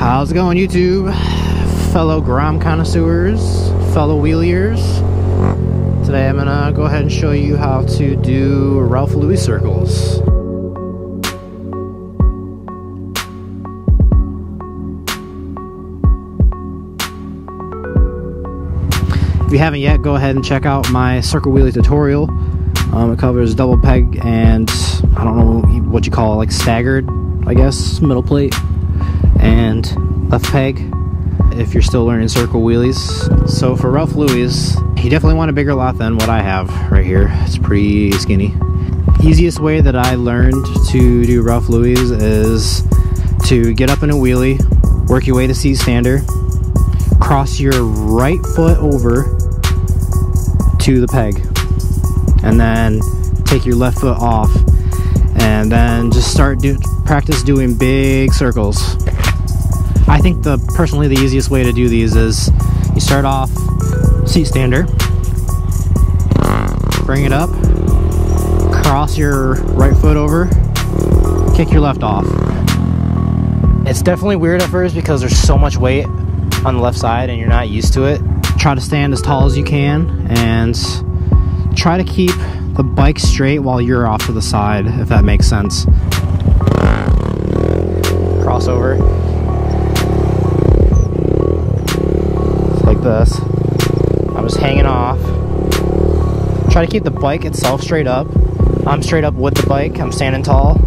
How's it going, YouTube? Fellow Grom connoisseurs, fellow wheeliers. Today I'm gonna go ahead and show you how to do Ralph Louie circles. If you haven't yet, go ahead and check out my circle wheelie tutorial. It covers double peg and I don't know what you call it, like staggered, I guess, middle plate and left peg if you're still learning circle wheelies. So for Ralph Louie's, you definitely want a bigger lot than what I have right here. It's pretty skinny. Easiest way that I learned to do Ralph Louie's is to get up in a wheelie, work your way to seat stander, cross your right foot over to the peg, and then take your left foot off, and then just practice doing big circles. I think personally the easiest way to do these is you start off seat stander, bring it up, cross your right foot over, kick your left off. It's definitely weird at first because there's so much weight on the left side and you're not used to it. Try to stand as tall as you can and try to keep the bike straight while you're off to the side, if that makes sense. Crossover. Like this. I'm just hanging off. Try to keep the bike itself straight up. I'm straight up with the bike. I'm standing tall.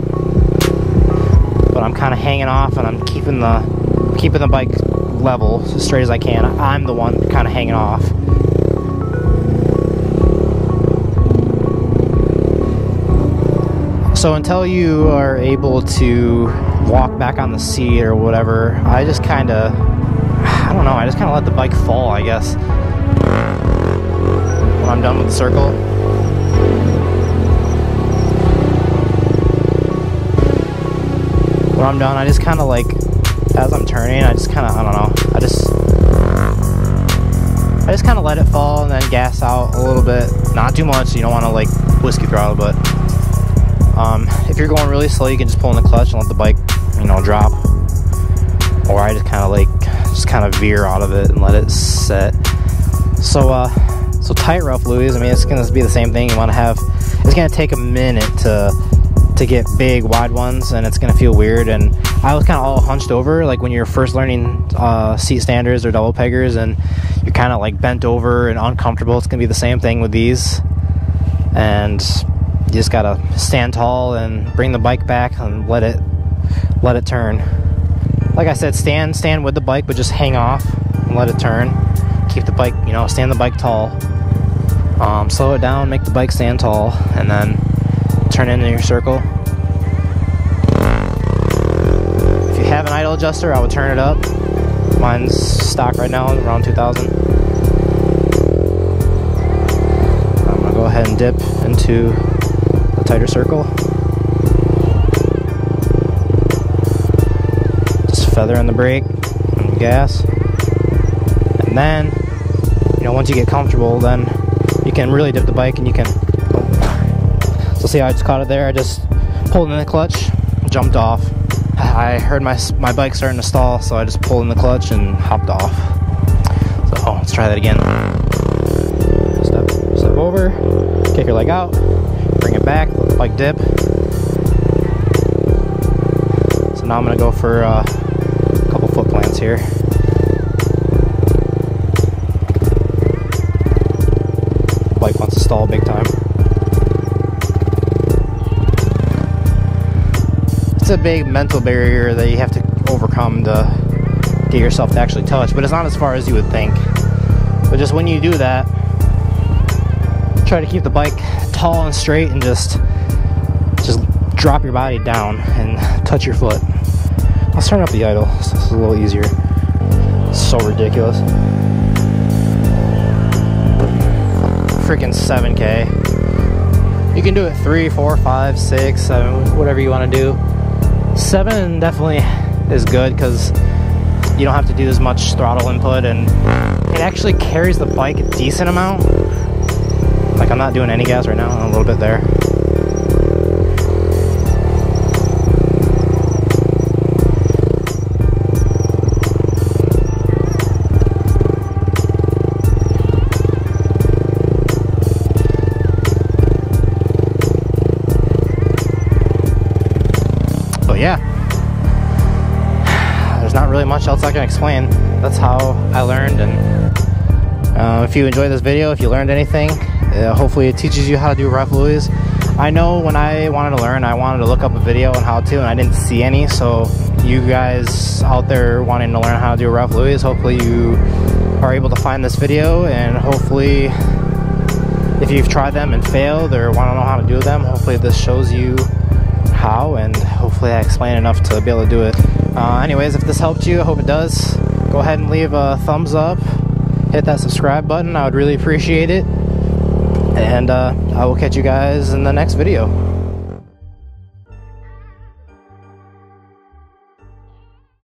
But I'm kind of hanging off and I'm keeping the bike level as straight as I can. I'm the one kind of hanging off. So until you are able to walk back on the seat or whatever, I just kind of, I don't know, I just kind of let the bike fall, I guess. When I'm done with the circle. When I'm done, I just kind of like, as I'm turning, I just kind of, I don't know, I just kind of let it fall and then gas out a little bit. Not too much, so you don't want to like whiskey throttle, but if you're going really slow, you can just pull in the clutch and let the bike, you know, drop. Or I just kind of veer out of it and let it set. So tight Ralph Louie's, I mean, it's gonna be the same thing. You want to have, it's gonna take a minute to get big wide ones, and it's gonna feel weird. And I was kind of all hunched over, like when you're first learning seat standers or double peggers, and you're kind of like bent over and uncomfortable. It's gonna be the same thing with these, and you just gotta stand tall and bring the bike back and let it turn. Like I said, stand with the bike, but just hang off and let it turn. Keep the bike, you know, stand the bike tall. Slow it down, make the bike stand tall, and then turn into your circle. If you have an idle adjuster, I would turn it up. Mine's stock right now, around 2000. I'm gonna go ahead and dip into a tighter circle. Just feather in the brake and the gas. And then, you know, once you get comfortable, then you can really dip the bike and you can, so see how I just caught it there? I just pulled in the clutch, jumped off. I heard my bike starting to stall, so I just pulled in the clutch and hopped off. So let's try that again. Step over, kick your leg out, bring it back, let the bike dip. So now I'm gonna go for a couple foot plants here. Bike wants to stall big time. It's a big mental barrier that you have to overcome to get yourself to actually touch, but it's not as far as you would think. But just when you do that, try to keep the bike tall and straight and just drop your body down and touch your foot. Let's turn up the idle so this is a little easier. It's so ridiculous. Freaking 7K. You can do it 3, 4, 5, 6, 7, whatever you want to do. 7 definitely is good because you don't have to do as much throttle input, and it actually carries the bike a decent amount. Like I'm not doing any gas right now, I'm a little bit there. really much else I can explain. That's how I learned. And if you enjoyed this video, if you learned anything, hopefully it teaches you how to do Ralph Louie's. I know when I wanted to learn, I wanted to look up a video on how to, and I didn't see any. So you guys out there wanting to learn how to do Ralph Louie's, hopefully you are able to find this video, and hopefully if you've tried them and failed or want to know how to do them, hopefully this shows you how, and hopefully I explain enough to be able to do it. Anyways, if this helped you, I hope it does. Go ahead and leave a thumbs up, hit that subscribe button, I would really appreciate it. And I will catch you guys in the next video.